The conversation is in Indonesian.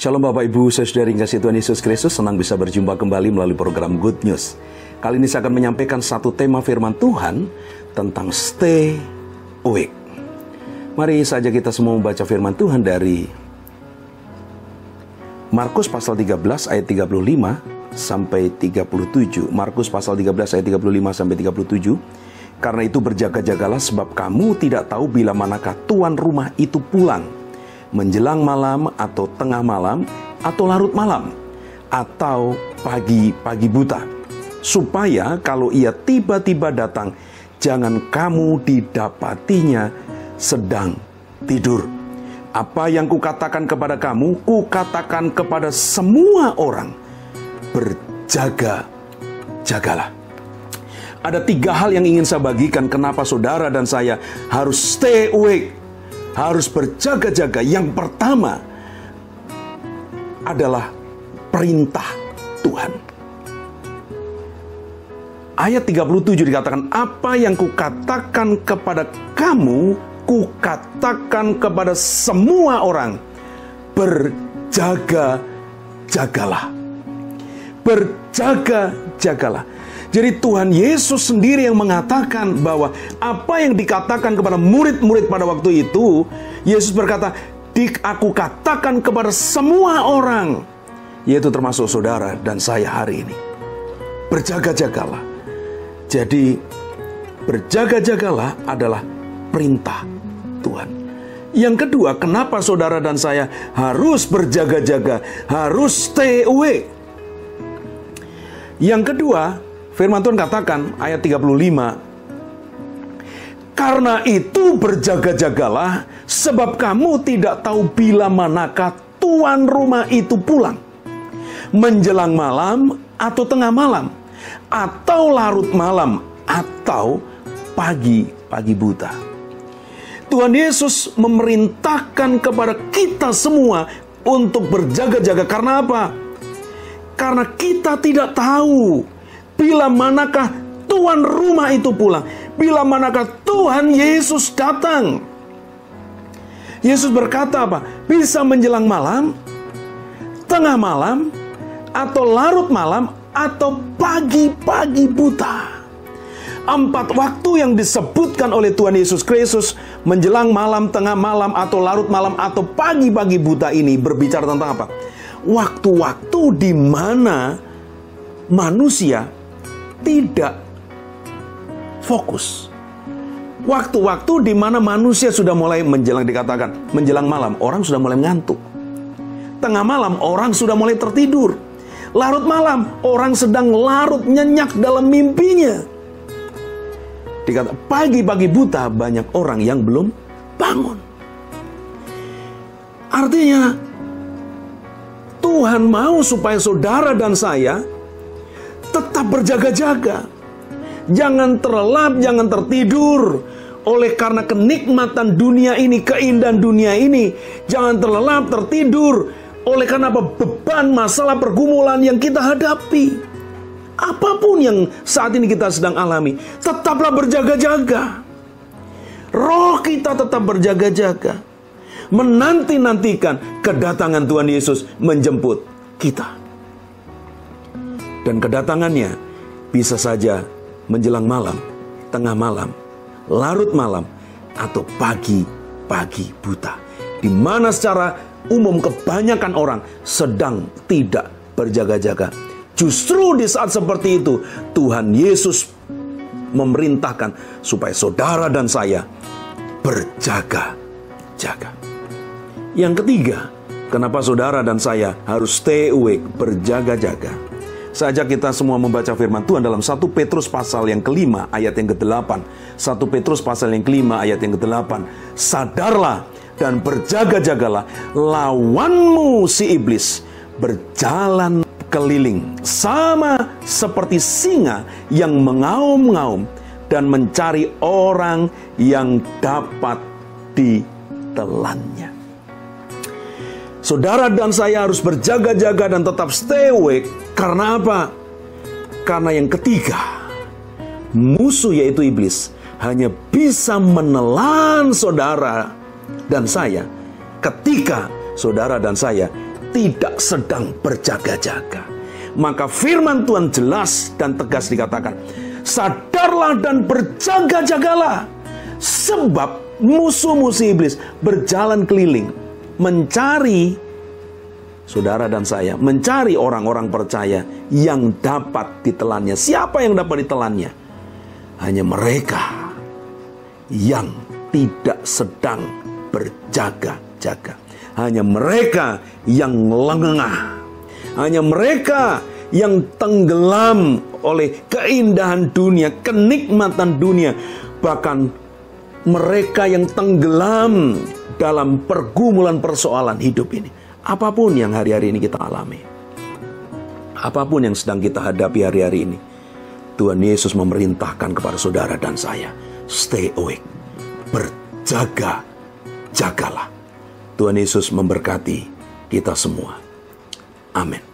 Shalom Bapak Ibu, saudara yang kasih Tuhan Yesus Kristus, senang bisa berjumpa kembali melalui program Good News. Kali ini saya akan menyampaikan satu tema firman Tuhan tentang stay awake. Mari saja kita semua membaca firman Tuhan dari Markus pasal 13 ayat 35 sampai 37. Markus pasal 13 ayat 35 sampai 37. Karena itu berjaga-jagalah sebab kamu tidak tahu bila manakah tuan rumah itu pulang, menjelang malam atau tengah malam atau larut malam atau pagi buta, supaya kalau ia tiba-tiba datang, jangan kamu didapatinya sedang tidur. Apa yang kukatakan kepada kamu, kukatakan kepada semua orang, berjaga-jagalah. Ada 3 hal yang ingin saya bagikan kenapa saudara dan saya harus stay awake, harus berjaga-jaga. Yang pertama adalah perintah Tuhan. Ayat 37 dikatakan, apa yang kukatakan kepada kamu, kukatakan kepada semua orang, berjaga-jagalah. Berjaga-jagalah. Jadi Tuhan Yesus sendiri yang mengatakan bahwa apa yang dikatakan kepada murid-murid pada waktu itu, Yesus berkata, aku katakan kepada semua orang, yaitu termasuk saudara dan saya hari ini. Berjaga-jagalah. Jadi berjaga-jagalah adalah perintah Tuhan. Yang kedua, kenapa saudara dan saya harus berjaga-jaga, harus stay awake? Yang kedua, firman Tuhan katakan, ayat 35, karena itu berjaga-jagalah, sebab kamu tidak tahu bila manakah tuan rumah itu pulang, menjelang malam atau tengah malam, atau larut malam, atau pagi buta. Tuhan Yesus memerintahkan kepada kita semua untuk berjaga-jaga. Karena apa? Karena kita tidak tahu bila manakah tuan rumah itu pulang, bila manakah Tuhan Yesus datang. Yesus berkata apa? Bisa menjelang malam, tengah malam, atau larut malam, atau pagi buta. 4 waktu yang disebutkan oleh Tuhan Yesus Kristus, menjelang malam, tengah malam, atau larut malam, atau pagi buta ini berbicara tentang apa? Waktu-waktu di mana manusia tidak fokus. Waktu-waktu di mana manusia sudah mulai dikatakan menjelang malam, orang sudah mulai ngantuk. Tengah malam, orang sudah mulai tertidur. Larut malam, orang sedang larut nyenyak dalam mimpinya. Dikata pagi buta, banyak orang yang belum bangun. Artinya Tuhan mau supaya saudara dan saya tetap berjaga-jaga. Jangan terlelap, jangan tertidur oleh karena kenikmatan dunia ini, keindahan dunia ini. Jangan terlelap, tertidur oleh karena apa? Beban, masalah, pergumulan yang kita hadapi. Apapun yang saat ini kita sedang alami, tetaplah berjaga-jaga. Roh kita tetap berjaga-jaga, menanti-nantikan kedatangan Tuhan Yesus menjemput kita. Dan kedatangannya bisa saja menjelang malam, tengah malam, larut malam, atau pagi buta, di mana secara umum kebanyakan orang sedang tidak berjaga-jaga. Justru di saat seperti itu, Tuhan Yesus memerintahkan supaya saudara dan saya berjaga-jaga. Yang ketiga, kenapa saudara dan saya harus stay awake, berjaga-jaga? Saya ajak kita semua membaca firman Tuhan dalam 1 Petrus pasal yang ke-5 ayat yang ke-8. 1 Petrus pasal yang ke-5 ayat yang ke-8. Sadarlah dan berjaga-jagalah, lawanmu si iblis berjalan keliling sama seperti singa yang mengaum-ngaum dan mencari orang yang dapat ditelannya. Saudara dan saya harus berjaga-jaga dan tetap stay awake. Karena apa? Karena yang ketiga, musuh yaitu iblis hanya bisa menelan saudara dan saya ketika saudara dan saya tidak sedang berjaga-jaga. Maka firman Tuhan jelas dan tegas dikatakan, sadarlah dan berjaga-jagalah, sebab musuh-musuh iblis berjalan keliling mencari saudara dan saya, mencari orang-orang percaya yang dapat ditelannya. Siapa yang dapat ditelannya? Hanya mereka yang tidak sedang berjaga-jaga. Hanya mereka yang lengah. Hanya mereka yang tenggelam oleh keindahan dunia, kenikmatan dunia. Bahkan mereka yang tenggelam dalam pergumulan persoalan hidup ini. Apapun yang hari-hari ini kita alami, apapun yang sedang kita hadapi hari-hari ini, Tuhan Yesus memerintahkan kepada saudara dan saya, stay awake, berjaga-jagalah. Tuhan Yesus memberkati kita semua. Amin.